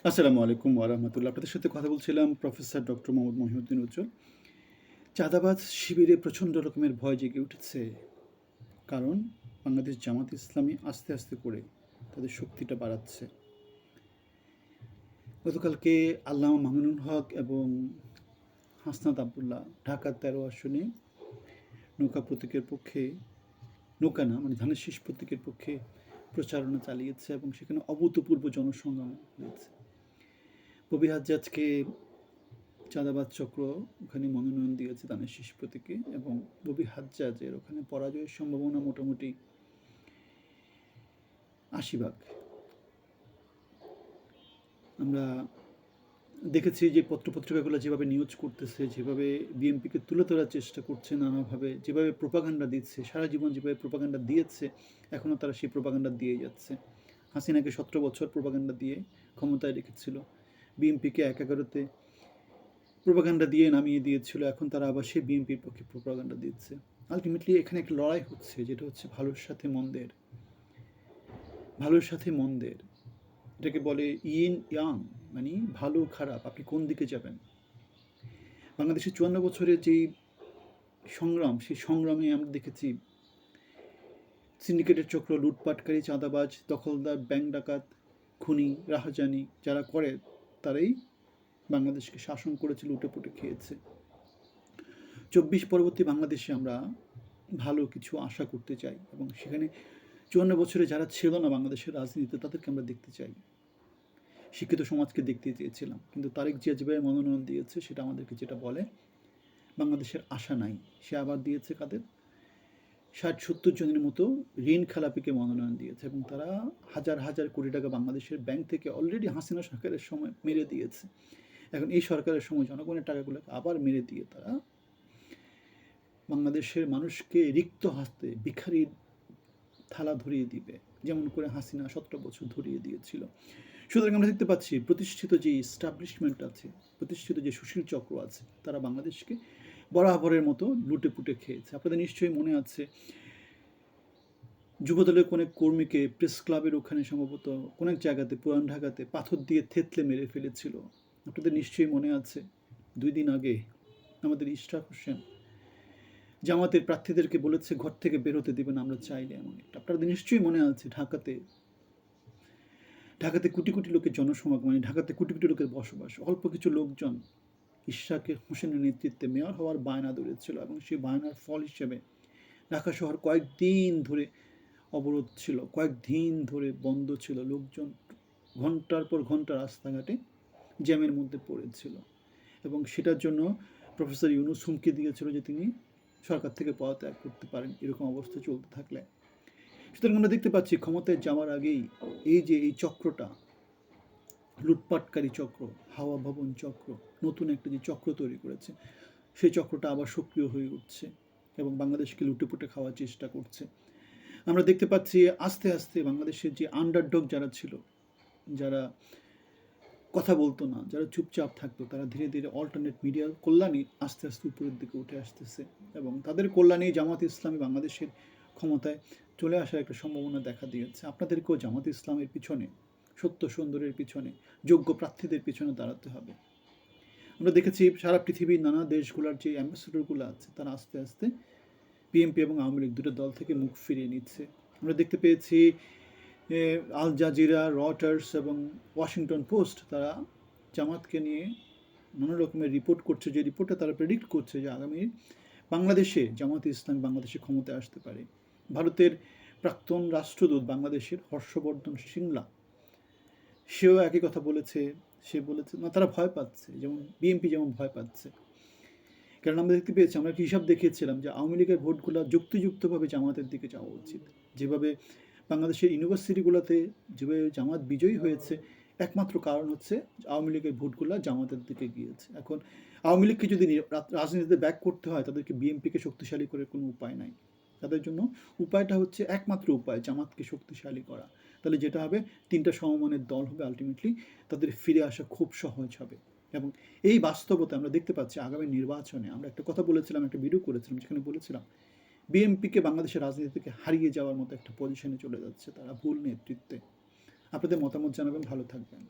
আসসালামু আলাইকুম ওয়া রাহমাতুল্লাহ। আপনাদের সাথে কথা বলছিলাম প্রফেসর ডক্টর মোহাম্মদ মহিউদ্দিন উজ্জ্বল। চাঁদাবাজ শিবিরে প্রচণ্ড রকমের ভয় জেগে উঠেছে। কারণ বাংলাদেশ জামাত ইসলামী আস্তে, আস্তে করে তাদের শক্তিটা বাড়াচ্ছে। গতকালকে আল্লামা মামুনুল হক এবং হাসনাত আব্দুল্লাহ ঢাকা ১৩ আসনে নৌকা প্রতীকের পক্ষে, নৌকা না মানে ধানের শীষ প্রতীকের পক্ষে প্রচারণা চালিয়েছে এবং সেখানে অভূতপূর্ব জনসংগ্রাম হয়েছে। ববি হাজ্জাজকে চাঁদাবাজ চক্র ওখানে মনোনয়ন দিয়েছে ধানের শীষ প্রতীকে এবং ববি হাজ্জাজের ওখানে পরাজয়ের সম্ভাবনা মোটামুটি ৮০ ভাগ। আমরা দেখেছি যে পত্রপত্রিকাগুলো যেভাবে নিউজ করতেছে, যেভাবে বিএনপিকে তুলে ধরার চেষ্টা করছে নানাভাবে, যেভাবে প্রোপাগান্ডা দিচ্ছে, সারা জীবন যেভাবে প্রোপাগান্ডা দিয়েছে, এখনও তারা সেই প্রোপাগান্ডা দিয়ে যাচ্ছে। হাসিনাকে ১৭ বছর প্রোপাগান্ডা দিয়ে ক্ষমতায় রেখেছিল, বিএনপিকে ১/১১-তে প্রোপাগান্ডা দিয়ে নামিয়ে দিয়েছিল, এখন তারা আবার সেই বিএনপির পক্ষে প্রোপাগান্ডা দিচ্ছে। আলটিমেটলি এখানে একটা লড়াই হচ্ছে, যেটা হচ্ছে ভালোর সাথে মন্দের। ভালোর সাথে মন্দের, এটাকে বলে ইন ইয়াং, মানে ভালো খারাপ, আপনি কোন দিকে যাবেন। বাংলাদেশের ৫৪ বছরের যেই সংগ্রাম, সেই সংগ্রামে আমরা দেখেছি সিন্ডিকেটের চক্র, লুটপাটকারী, চাঁদাবাজ, দখলদার, ব্যাংক ডাকাত, খুনি, রাহাজানি যারা করে তারাই বাংলাদেশকে শাসন করেছে, লুটেপুটে খেয়েছে। ২৪ পরবর্তী বাংলাদেশে আমরা ভালো কিছু আশা করতে চাই এবং সেখানে ৫৪ বছরে যারা ছিল না বাংলাদেশের রাজনীতিতে তাদেরকে আমরা দেখতে চাই। শিক্ষিত সমাজকে দেখতে চেয়েছিলাম, কিন্তু তারেক জিয়া যেভাবে মনোনয়ন দিয়েছে সেটা আমাদেরকে যেটা বলে বাংলাদেশের আশা নাই। সে আবার দিয়েছে কাদের? ৬০-৭০ জনের মতো ঋণ খেলাপিকে মনোনয়ন দিয়েছে এবং তারা হাজার হাজার কোটি টাকা বাংলাদেশের ব্যাংক থেকে অলরেডি হাসিনা সরকারের সময় মেরে দিয়েছে। এখন এই সরকারের সময় জনগণের টাকাগুলোকে আবার মেরে দিয়ে তারা বাংলাদেশের মানুষকে রিক্ত হাতে ভিখারির থালা ধরিয়ে দিবে, যেমন করে হাসিনা ১৭ বছর ধরিয়ে দিয়েছিল। সুতরাং আমরা দেখতে পাচ্ছি প্রতিষ্ঠিত যে এস্টাবলিশমেন্ট আছে, প্রতিষ্ঠিত যে সুশীল চক্র আছে, তারা বাংলাদেশকে বরাবরের মতো লুটে পুটে খেয়েছে। আপনাদের নিশ্চয়ই মনে আছে যুবদলের কোনো এক কর্মীকে প্রেস ক্লাবের ওখানে সম্ভবত কোনো এক জায়গাতে পুরান ঢাকাতে পাথর দিয়ে থেতলে মেরে ফেলেছিল। আপনাদের নিশ্চয়ই মনে আছে ২ দিন আগে আমাদের ইশরাক হোসেন জামাতের প্রার্থীদেরকে বলেছে ঘর থেকে বেরোতে দেবে না আমরা চাইলে, এমন একটা। আপনাদের নিশ্চয়ই মনে আছে ঢাকাতে কোটি কোটি লোকের জনসমাগম, মানে ঢাকাতে কোটি কোটি লোকের বসবাস, অল্প কিছু লোকজন ইশরাক হোসেনের নেতৃত্বে মেয়র হওয়ার বায়না ধরেছিল এবং সেই বায়নার ফল হিসেবে ঢাকা শহর কয়েকদিন ধরে অবরোধ ছিল, কয়েকদিন ধরে বন্ধ ছিল, লোকজন ঘন্টার পর ঘন্টা রাস্তাঘাটে জ্যামের মধ্যে পড়েছিল এবং সেটার জন্য প্রফেসর ইউনূস হুমকি দিয়েছিল যে তিনি সরকার থেকে পদত্যাগ করতে পারেন এরকম অবস্থা চলতে থাকলে। সুতরাং আমরা দেখতে পাচ্ছি ক্ষমতায় যাওয়ার আগেই এই যে এই চক্রটা, লুটপাটকারী চক্র, হাওয়া ভবন চক্র, নতুন একটা যে চক্র তৈরি করেছে, সেই চক্রটা আবার সক্রিয় হয়ে উঠছে এবং বাংলাদেশকে লুটেপুটে খাওয়ার চেষ্টা করছে। আমরা দেখতে পাচ্ছি আস্তে আস্তে বাংলাদেশের যে আন্ডারডগ যারা ছিল, যারা কথা বলতো না, যারা চুপচাপ থাকতো, তারা ধীরে ধীরে অল্টারনেট মিডিয়ার কল্যাণে আস্তে আস্তে উপরের দিকে উঠে আসতেছে এবং তাদের কল্যাণেই জামাত ইসলামী বাংলাদেশের ক্ষমতায় চলে আসার একটা সম্ভাবনা দেখা দিয়েছে। আপনাদেরকেও জামাত ইসলামের পিছনে, সত্য সুন্দরের পিছনে, যোগ্য প্রার্থীদের পিছনে দাঁড়াতে হবে। আমরা দেখেছি সারা পৃথিবীর নানা দেশগুলোর যে অ্যাম্বাসেডরগুলো আছে তারা আস্তে আস্তে বিএনপি এবং আওয়ামী লীগ দুটো দল থেকে মুখ ফিরিয়ে নিচ্ছে। আমরা দেখতে পেয়েছি আল জাজিরা, রয়টার্স এবং ওয়াশিংটন পোস্ট তারা জামাতকে নিয়ে নানা রকমের রিপোর্ট করছে, যে রিপোর্টে তারা প্রেডিক্ট করছে যে আগামী বাংলাদেশে জামাতে ইসলাম বাংলাদেশে ক্ষমতায় আসতে পারে। ভারতের প্রাক্তন রাষ্ট্রদূত বাংলাদেশের হর্ষবর্ধন সিংলা, সেও একই কথা বলেছে। সে বলেছে না, তারা ভয় পাচ্ছে, যেমন বিএনপি যেমন ভয় পাচ্ছে। কারণ আমরা দেখতে পেয়েছি, আমরা একটা হিসাব দেখিয়েছিলাম যে আওয়ামী লীগের ভোটগুলো যুক্তিযুক্তভাবে জামাতের দিকে যাওয়া উচিত। যেভাবে বাংলাদেশের ইউনিভার্সিটিগুলোতে যেভাবে জামাত বিজয়ী হয়েছে, একমাত্র কারণ হচ্ছে আওয়ামী লীগের ভোটগুলো জামাতের দিকে গিয়েছে। এখন আওয়ামী লীগকে যদি রাজনীতিতে ব্যাক করতে হয়, তাদেরকে বিএনপিকে শক্তিশালী করে কোনো উপায় নাই। তাদের জন্য উপায়টা হচ্ছে, একমাত্র উপায় জামাতকে শক্তিশালী করা। তাহলে যেটা হবে, 3টা সমমানের দল হবে, আলটিমেটলি তাদের ফিরে আসা খুব সহজ হবে। এবং এই বাস্তবতা আমরা দেখতে পাচ্ছি আগামী নির্বাচনে। আমরা একটা কথা বলেছিলাম, একটা ভিডিও করেছিলাম, যেখানে বলেছিলাম বিএনপিকে বাংলাদেশের রাজনীতি থেকে হারিয়ে যাওয়ার মতো একটা পজিশনে চলে যাচ্ছে তারা ভুল নেতৃত্বে। আপনাদের মতামত জানাবেন, ভালো থাকবেন।